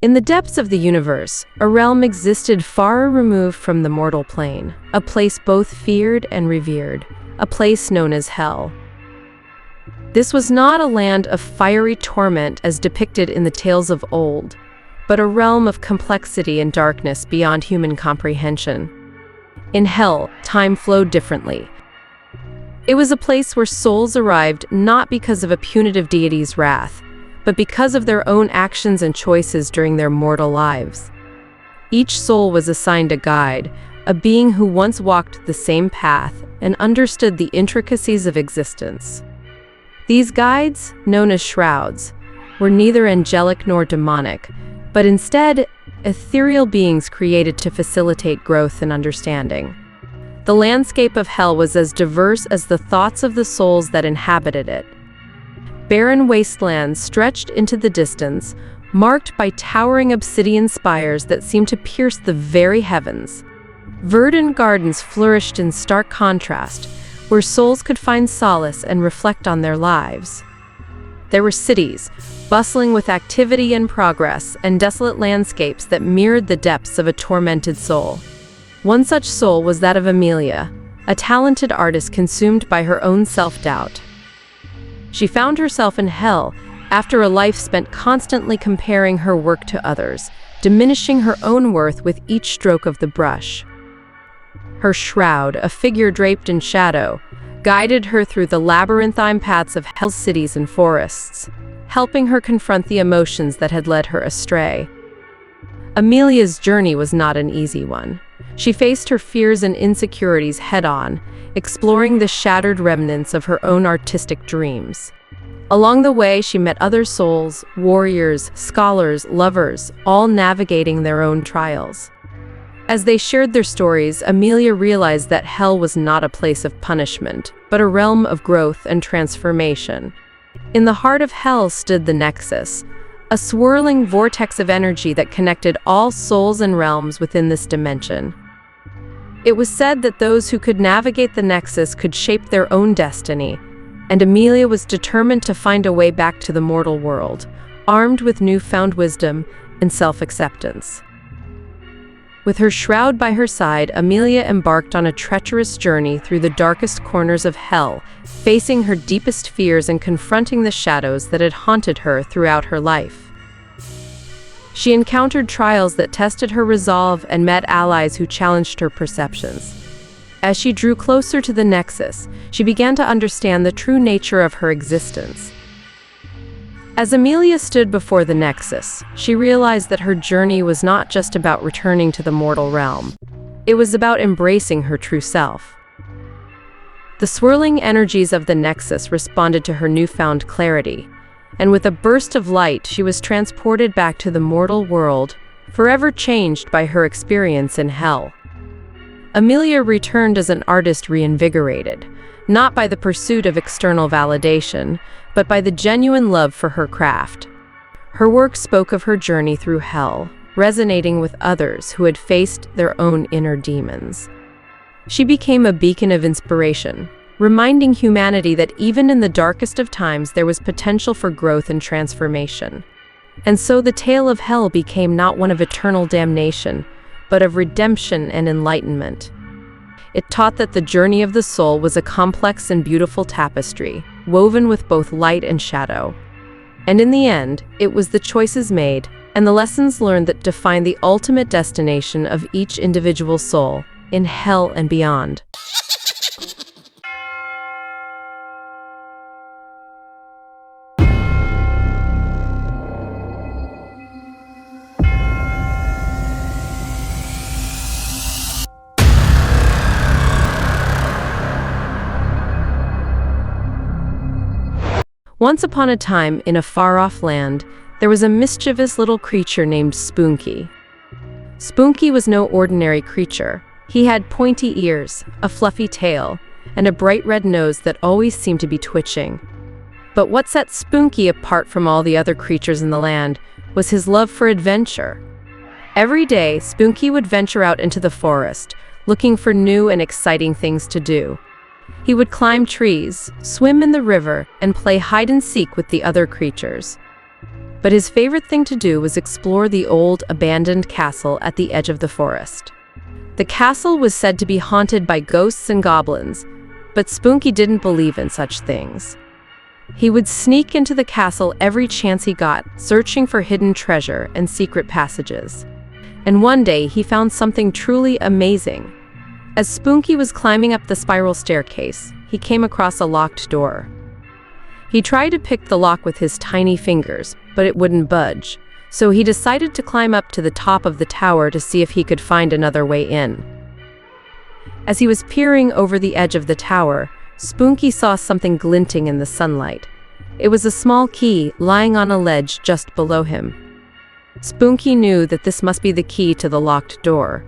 In the depths of the universe, a realm existed far removed from the mortal plane, a place both feared and revered, a place known as Hell. This was not a land of fiery torment as depicted in the tales of old, but a realm of complexity and darkness beyond human comprehension. In Hell, time flowed differently. It was a place where souls arrived not because of a punitive deity's wrath, but because of their own actions and choices during their mortal lives. Each soul was assigned a guide, a being who once walked the same path and understood the intricacies of existence. These guides, known as Shrouds, were neither angelic nor demonic, but instead ethereal beings created to facilitate growth and understanding. The landscape of Hell was as diverse as the thoughts of the souls that inhabited it. Barren wastelands stretched into the distance, marked by towering obsidian spires that seemed to pierce the very heavens. Verdant gardens flourished in stark contrast, where souls could find solace and reflect on their lives. There were cities, bustling with activity and progress, and desolate landscapes that mirrored the depths of a tormented soul. One such soul was that of Amelia, a talented artist consumed by her own self-doubt. She found herself in Hell after a life spent constantly comparing her work to others, diminishing her own worth with each stroke of the brush. Her shroud, a figure draped in shadow, guided her through the labyrinthine paths of Hell's cities and forests, helping her confront the emotions that had led her astray. Amelia's journey was not an easy one. She faced her fears and insecurities head-on, exploring the shattered remnants of her own artistic dreams. Along the way, she met other souls, warriors, scholars, lovers, all navigating their own trials. As they shared their stories, Amelia realized that Hell was not a place of punishment, but a realm of growth and transformation. In the heart of Hell stood the Nexus, a swirling vortex of energy that connected all souls and realms within this dimension. It was said that those who could navigate the Nexus could shape their own destiny, and Amelia was determined to find a way back to the mortal world, armed with newfound wisdom and self-acceptance. With her shroud by her side, Amelia embarked on a treacherous journey through the darkest corners of Hell, facing her deepest fears and confronting the shadows that had haunted her throughout her life. She encountered trials that tested her resolve and met allies who challenged her perceptions. As she drew closer to the Nexus, she began to understand the true nature of her existence. As Amelia stood before the Nexus, she realized that her journey was not just about returning to the mortal realm. It was about embracing her true self. The swirling energies of the Nexus responded to her newfound clarity, and with a burst of light, she was transported back to the mortal world, forever changed by her experience in Hell. Amelia returned as an artist reinvigorated, not by the pursuit of external validation, but by the genuine love for her craft. Her work spoke of her journey through Hell, resonating with others who had faced their own inner demons. She became a beacon of inspiration, reminding humanity that even in the darkest of times there was potential for growth and transformation. And so the tale of Hell became not one of eternal damnation, but of redemption and enlightenment. It taught that the journey of the soul was a complex and beautiful tapestry, woven with both light and shadow. And in the end, it was the choices made and the lessons learned that define the ultimate destination of each individual soul, in Hell and beyond. Once upon a time, in a far-off land, there was a mischievous little creature named Spoonky. Spoonky was no ordinary creature. He had pointy ears, a fluffy tail, and a bright red nose that always seemed to be twitching. But what set Spoonky apart from all the other creatures in the land was his love for adventure. Every day, Spoonky would venture out into the forest, looking for new and exciting things to do. He would climb trees, swim in the river, and play hide-and-seek with the other creatures. But his favorite thing to do was explore the old, abandoned castle at the edge of the forest. The castle was said to be haunted by ghosts and goblins, but Spunky didn't believe in such things. He would sneak into the castle every chance he got, searching for hidden treasure and secret passages. And one day, he found something truly amazing. As Spunky was climbing up the spiral staircase, he came across a locked door. He tried to pick the lock with his tiny fingers, but it wouldn't budge, so he decided to climb up to the top of the tower to see if he could find another way in. As he was peering over the edge of the tower, Spunky saw something glinting in the sunlight. It was a small key lying on a ledge just below him. Spunky knew that this must be the key to the locked door,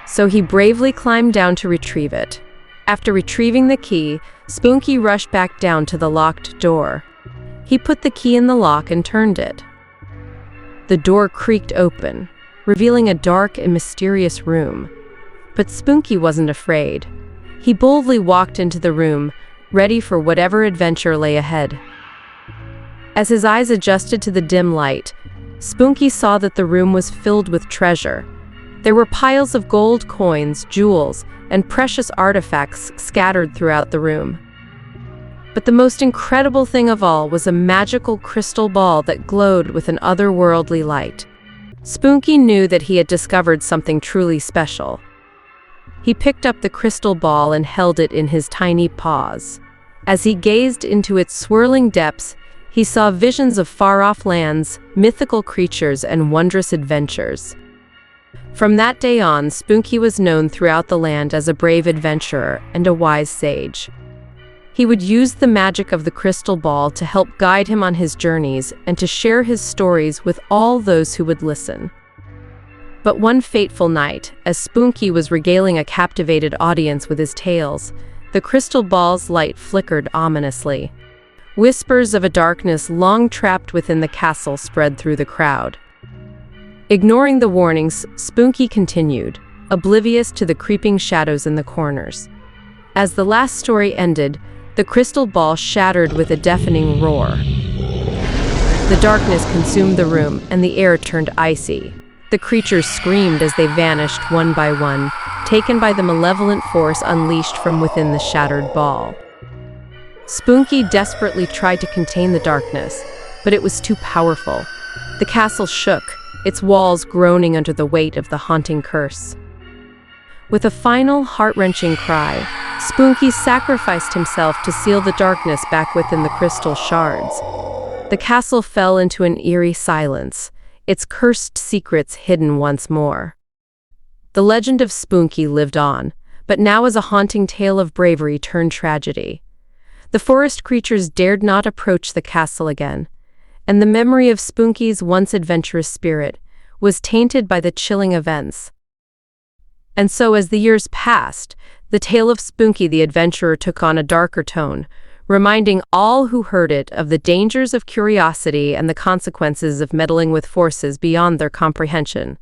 so he bravely climbed down to retrieve it. After retrieving the key, Spunky rushed back down to the locked door. He put the key in the lock and turned it. The door creaked open, revealing a dark and mysterious room. But Spunky wasn't afraid. He boldly walked into the room, ready for whatever adventure lay ahead. As his eyes adjusted to the dim light, Spunky saw that the room was filled with treasure. There were piles of gold coins, jewels, and precious artifacts scattered throughout the room. But the most incredible thing of all was a magical crystal ball that glowed with an otherworldly light. Spunky knew that he had discovered something truly special. He picked up the crystal ball and held it in his tiny paws. As he gazed into its swirling depths, he saw visions of far-off lands, mythical creatures, and wondrous adventures. From that day on, Spunky was known throughout the land as a brave adventurer and a wise sage. He would use the magic of the crystal ball to help guide him on his journeys and to share his stories with all those who would listen. But one fateful night, as Spunky was regaling a captivated audience with his tales, the crystal ball's light flickered ominously. Whispers of a darkness long trapped within the castle spread through the crowd. Ignoring the warnings, Spunky continued, oblivious to the creeping shadows in the corners. As the last story ended, the crystal ball shattered with a deafening roar. The darkness consumed the room, and the air turned icy. The creatures screamed as they vanished one by one, taken by the malevolent force unleashed from within the shattered ball. Spunky desperately tried to contain the darkness, but it was too powerful. The castle shook, its walls groaning under the weight of the haunting curse. With a final, heart-wrenching cry, Spunky sacrificed himself to seal the darkness back within the crystal shards. The castle fell into an eerie silence, its cursed secrets hidden once more. The legend of Spunky lived on, but now as a haunting tale of bravery turned tragedy. The forest creatures dared not approach the castle again, and the memory of Spunky's once adventurous spirit was tainted by the chilling events. And so as the years passed, the tale of Spunky the adventurer took on a darker tone, reminding all who heard it of the dangers of curiosity and the consequences of meddling with forces beyond their comprehension.